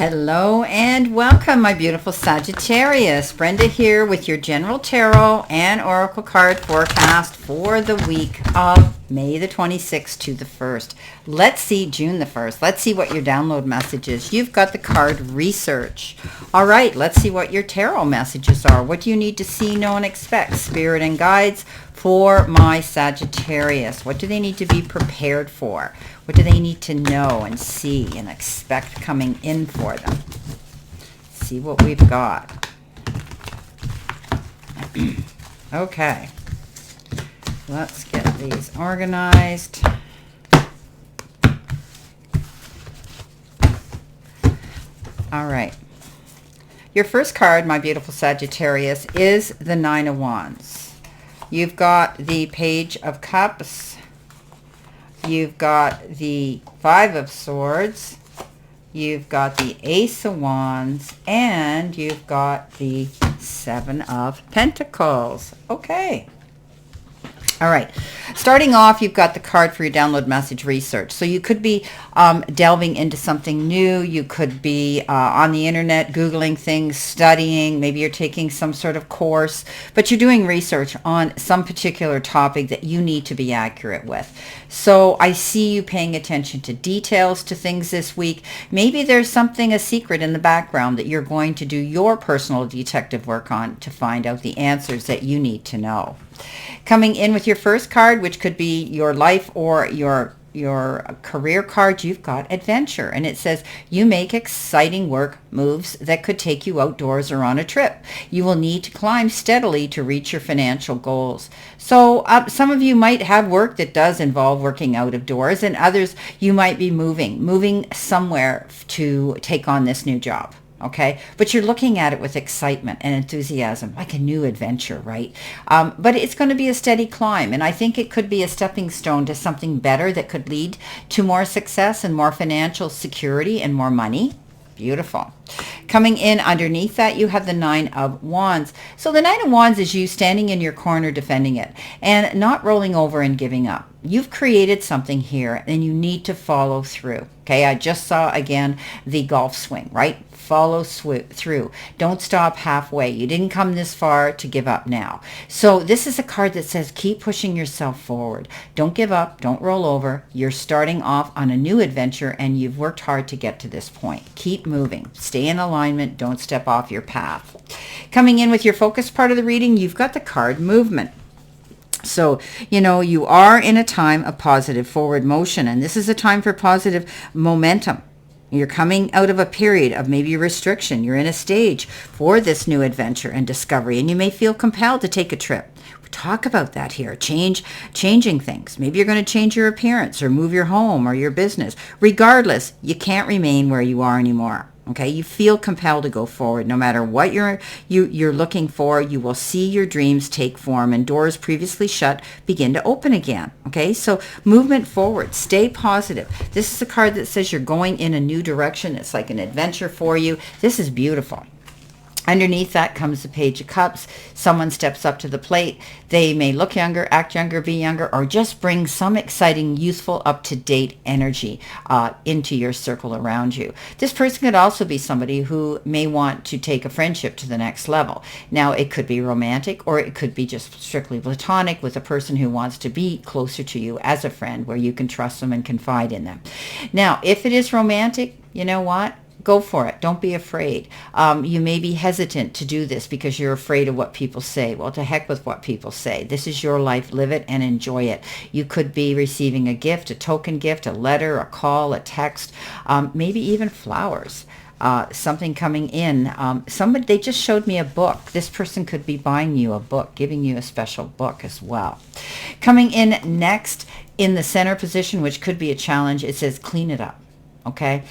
Hello and welcome, my beautiful Sagittarius. Brenda here with your general tarot and oracle card forecast for the week of May the 26th to the 1st. Let's see June the 1st. Let's see what your download message is. You've got the card research. All right, let's see what your tarot messages are. What do you need to see, know, and expect? Spirit and guides for my Sagittarius. What do they need to be prepared for? What do they need to know and see and expect coming in for them? See what we've got. Okay. Let's get these organized. All right. Your first card, my beautiful Sagittarius, is the Nine of Wands. You've got the Page of Cups. You've got the Five of Swords. You've got the Ace of Wands. And you've got the Seven of Pentacles. Okay. All right. Starting off, you've got the card for your download message research. So you could be delving into something new. You could be on the internet, Googling things, studying. Maybe you're taking some sort of course, but you're doing research on some particular topic that you need to be accurate with. So I see you paying attention to details, to things this week. Maybe there's something, a secret in the background that you're going to do your personal detective work on to find out the answers that you need to know. Coming in with your first card, which could be your life or your career card, you've got adventure. And it says you make exciting work moves that could take you outdoors or on a trip. You will need to climb steadily to reach your financial goals. So some of you might have work that does involve working out of doors, and others you might be moving somewhere to take on this new job. Okay, but you're looking at it with excitement and enthusiasm, like a new adventure, right? But it's going to be a steady climb, and I think it could be a stepping stone to something better that could lead to more success and more financial security and more money. Beautiful. Coming in underneath that, you have the Nine of Wands. So the Nine of Wands is you standing in your corner defending it and not rolling over and giving up. You've created something here and you need to follow through. Okay, I just saw again the golf swing, right? Follow through. Don't stop halfway. You didn't come this far to give up now. So this is a card that says keep pushing yourself forward. Don't give up. Don't roll over. You're starting off on a new adventure and you've worked hard to get to this point. Keep moving. Stay in alignment. Don't step off your path. Coming in with your focus part of the reading, you've got the card movement. So, you are in a time of positive forward motion, and this is a time for positive momentum. You're coming out of a period of maybe restriction. You're in a stage for this new adventure and discovery, and you may feel compelled to take a trip. We talk about that here, changing things. Maybe you're going to change your appearance or move your home or your business. Regardless, you can't remain where you are anymore. Okay, you feel compelled to go forward. No matter what you're looking for, you will see your dreams take form and doors previously shut begin to open again. Okay, so movement forward, stay positive. This is a card that says you're going in a new direction. It's like an adventure for you. This is beautiful. Underneath that comes the Page of Cups. Someone steps up to the plate. They may look younger, act younger, be younger, or just bring some exciting, youthful, up-to-date energy into your circle around you. This person could also be somebody who may want to take a friendship to the next level. Now, it could be romantic, or it could be just strictly platonic with a person who wants to be closer to you as a friend, where you can trust them and confide in them. Now, if it is romantic, you know what? Go for it. Don't be afraid. You may be hesitant to do this because you're afraid of what people say. Well, to heck with what people say. This is your life. Live it and enjoy it. You could be receiving a gift, a token gift, a letter, a call, a text, maybe even flowers. Something coming in. They just showed me a book. This person could be buying you a book, giving you a special book as well. Coming in next in the center position, which could be a challenge, it says clean it up. Okay,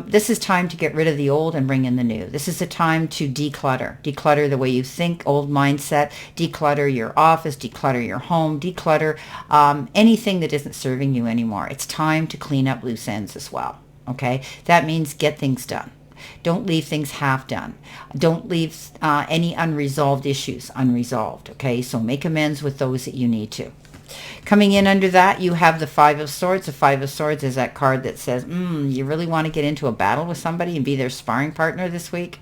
this is time to get rid of the old and bring in the new. This is a time to declutter the way you think, old mindset, declutter your office, declutter your home, declutter anything that isn't serving you anymore. It's time to clean up loose ends as well. Okay, that means get things done. Don't leave things half done. Don't leave any unresolved issues unresolved. Okay, so make amends with those that you need to. Coming in under that, you have the Five of Swords. The Five of Swords is that card that says, you really want to get into a battle with somebody and be their sparring partner this week?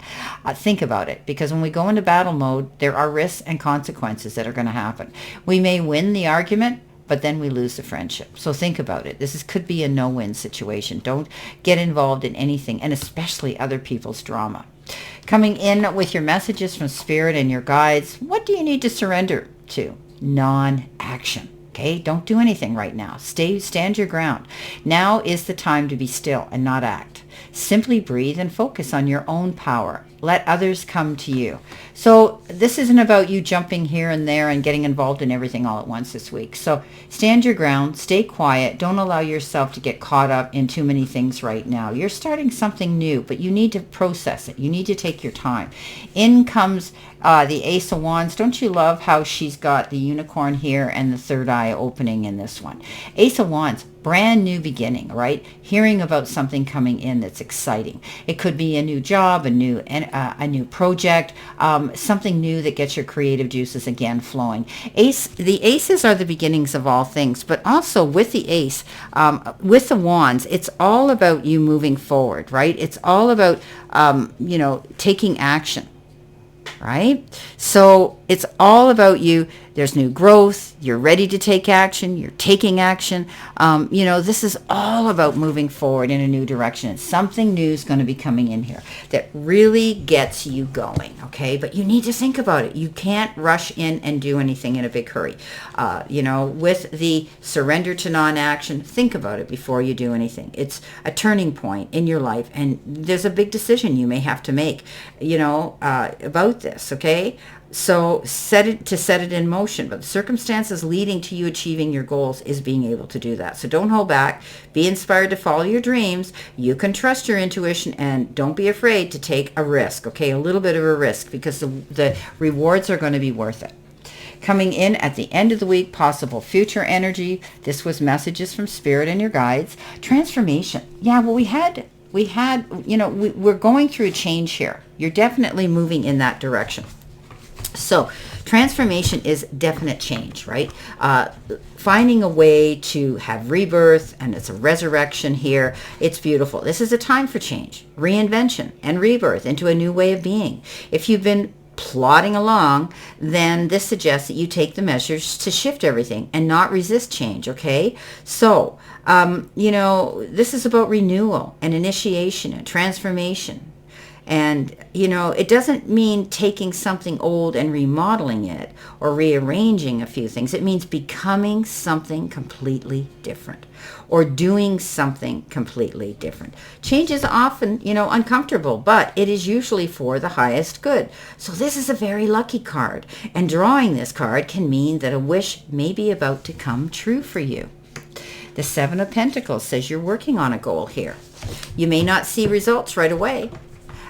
Think about it, because when we go into battle mode, there are risks and consequences that are going to happen. We may win the argument, but then we lose the friendship. So think about it. Could be a no-win situation. Don't get involved in anything, and especially other people's drama. Coming in with your messages from Spirit and your guides, what do you need to surrender to? Non-action. Okay, don't do anything right now. Stand your ground. Now is the time to be still and not act. Simply breathe and focus on your own power. Let others come to you. So this isn't about you jumping here and there and getting involved in everything all at once this week. So stand your ground, stay quiet. Don't allow yourself to get caught up in too many things right now. You're starting something new, but you need to process it. You need to take your time. In comes the Ace of Wands. Don't you love how she's got the unicorn here and the third eye opening in this one? Ace of Wands, brand new beginning, right? Hearing about something coming in that's exciting. It could be a new job, a new project, something new that gets your creative juices again flowing. The aces are the beginnings of all things, but also with the ace, with the wands, it's all about you moving forward, right? It's all about, taking action. Right? So it's all about you. There's new growth. You're ready to take action. You're taking action. This is all about moving forward in a new direction. And something new is going to be coming in here that really gets you going. Okay? But you need to think about it. You can't rush in and do anything in a big hurry. With the surrender to non-action, think about it before you do anything. It's a turning point in your life, and there's a big decision you may have to make, about this. Okay? So set it in motion, but the circumstances leading to you achieving your goals is being able to do that. So don't hold back. Be inspired to follow your dreams. You can trust your intuition, and don't be afraid to take a risk, okay? A little bit of a risk, because the rewards are going to be worth it. Coming in at the end of the week, possible future energy. This was messages from Spirit and your guides. Transformation. Yeah, well, we're going through a change here. You're definitely moving in that direction. So transformation is definite change, right? Finding a way to have rebirth, and it's a resurrection here. It's beautiful. This is a time for change, reinvention, and rebirth into a new way of being. If you've been plodding along, then this suggests that you take the measures to shift everything and not resist change, okay? So, this is about renewal and initiation and transformation. And, it doesn't mean taking something old and remodeling it or rearranging a few things. It means becoming something completely different or doing something completely different. Change is often, uncomfortable, but it is usually for the highest good. So this is a very lucky card. And drawing this card can mean that a wish may be about to come true for you. The Seven of Pentacles says you're working on a goal here. You may not see results right away.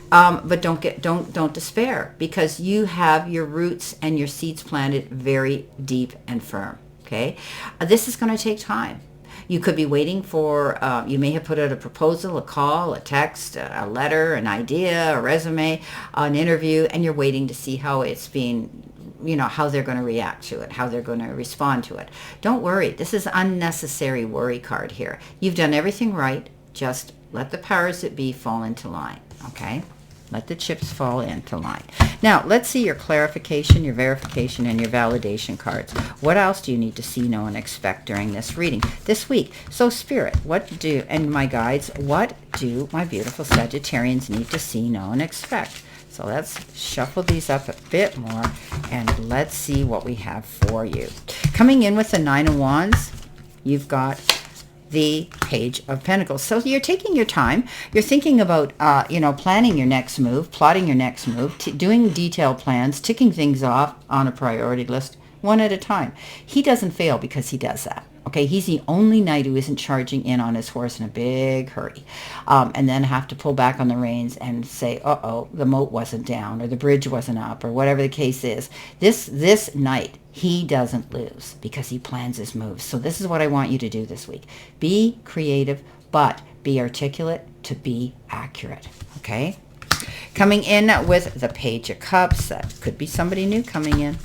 But don't despair, because you have your roots and your seeds planted very deep and firm. Okay, this is going to take time. You could be waiting for. You may have put out a proposal, a call, a text, a letter, an idea, a resume, an interview, and you're waiting to see how it's being. How they're going to react to it, how they're going to respond to it. Don't worry. This is unnecessary worry card here. You've done everything right. Just let the powers that be fall into line. Okay. Let the chips fall into line. Now, let's see your clarification, your verification, and your validation cards. What else do you need to see, know, and expect during this reading this week? So, Spirit, and my guides, what do my beautiful Sagittarians need to see, know, and expect? So let's shuffle these up a bit more, and let's see what we have for you. Coming in with the Nine of Wands, you've got the Page of Pentacles. So you're taking your time. You're thinking about, planning your next move, plotting your next move, doing detailed plans, ticking things off on a priority list one at a time. He doesn't fail because he does that. Okay, he's the only knight who isn't charging in on his horse in a big hurry, and then have to pull back on the reins and say, uh-oh, the moat wasn't down, or the bridge wasn't up, or whatever the case is. This knight, he doesn't lose because he plans his moves. So this is what I want you to do this week. Be creative, but be articulate to be accurate, okay? Coming in with the Page of Cups, that could be somebody new coming in.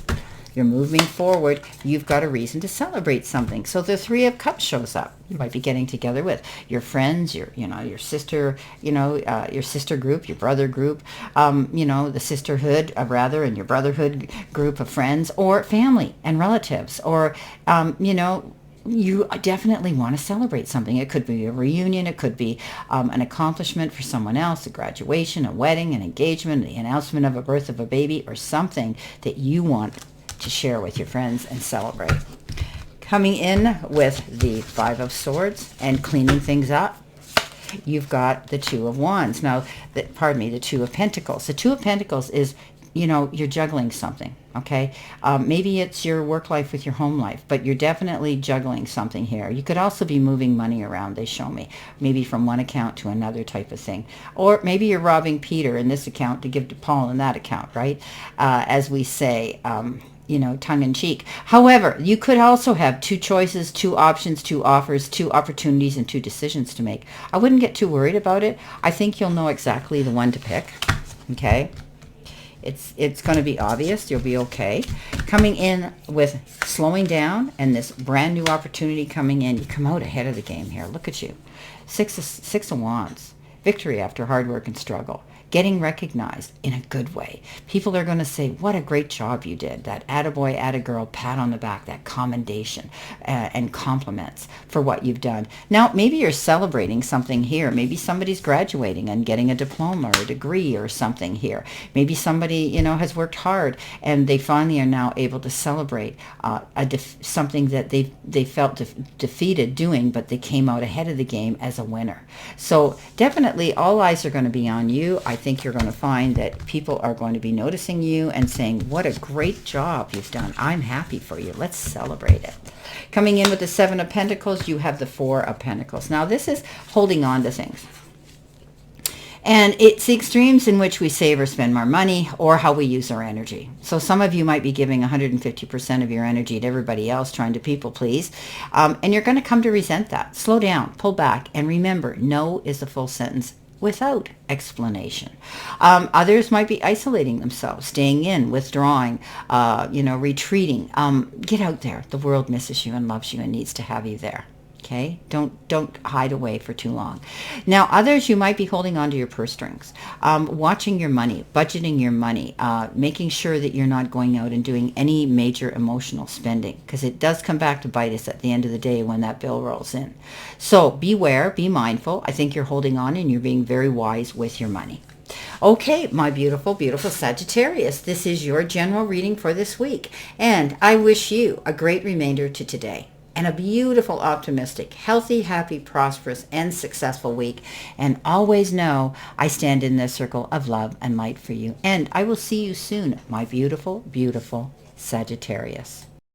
You're moving forward. You've got a reason to celebrate something. So the Three of Cups shows up. You might be getting together with your friends, your sister, your sister group, your brother group, the sisterhood, rather, and your brotherhood group of friends, or family and relatives, or, you definitely want to celebrate something. It could be a reunion. It could be an accomplishment for someone else, a graduation, a wedding, an engagement, the announcement of a birth of a baby, or something that you want to share with your friends and celebrate. Coming in with the Five of Swords and cleaning things up, you've got the Two of Wands. Now, the Two of Pentacles. The Two of Pentacles is, you're juggling something, okay? Maybe it's your work life with your home life, but you're definitely juggling something here. You could also be moving money around, they show me, maybe from one account to another type of thing. Or maybe you're robbing Peter in this account to give to Paul in that account, right? As we say, tongue in cheek. However, you could also have two choices, two options, two offers, two opportunities, and two decisions to make. I wouldn't get too worried about it. I think you'll know exactly the one to pick, okay? It's going to be obvious. You'll be okay. Coming in with slowing down and this brand new opportunity coming in. You come out ahead of the game here. Look at you. Six of Wands. Victory after hard work and struggle. Getting recognized in a good way. People are going to say, what a great job you did. That attaboy, attagirl, pat on the back, that commendation and compliments for what you've done. Now, maybe you're celebrating something here. Maybe somebody's graduating and getting a diploma or a degree or something here. Maybe somebody, has worked hard and they finally are now able to celebrate something that they felt defeated doing, but they came out ahead of the game as a winner. So definitely all eyes are going to be on you. I think you're going to find that people are going to be noticing you and saying, what a great job you've done. I'm happy for you. Let's celebrate it. Coming in with the Seven of Pentacles, you have the Four of Pentacles. Now, this is holding on to things. And it's the extremes in which we save or spend more money or how we use our energy. So some of you might be giving 150% of your energy to everybody else, trying to people please. And you're going to come to resent that. Slow down, pull back, and remember, no is a full sentence without explanation. Others might be isolating themselves, staying in, withdrawing, retreating. Get out there. The world misses you and loves you and needs to have you there. Okay, don't hide away for too long. Now, others, you might be holding on to your purse strings, watching your money, budgeting your money, making sure that you're not going out and doing any major emotional spending, because it does come back to bite us at the end of the day when that bill rolls in. So beware, be mindful. I think you're holding on and you're being very wise with your money. Okay, my beautiful, beautiful Sagittarius, this is your general reading for this week, and I wish you a great remainder to today. And a beautiful, optimistic, healthy, happy, prosperous, and successful week. And always know I stand in this circle of love and light for you. And I will see you soon, my beautiful, beautiful Sagittarius.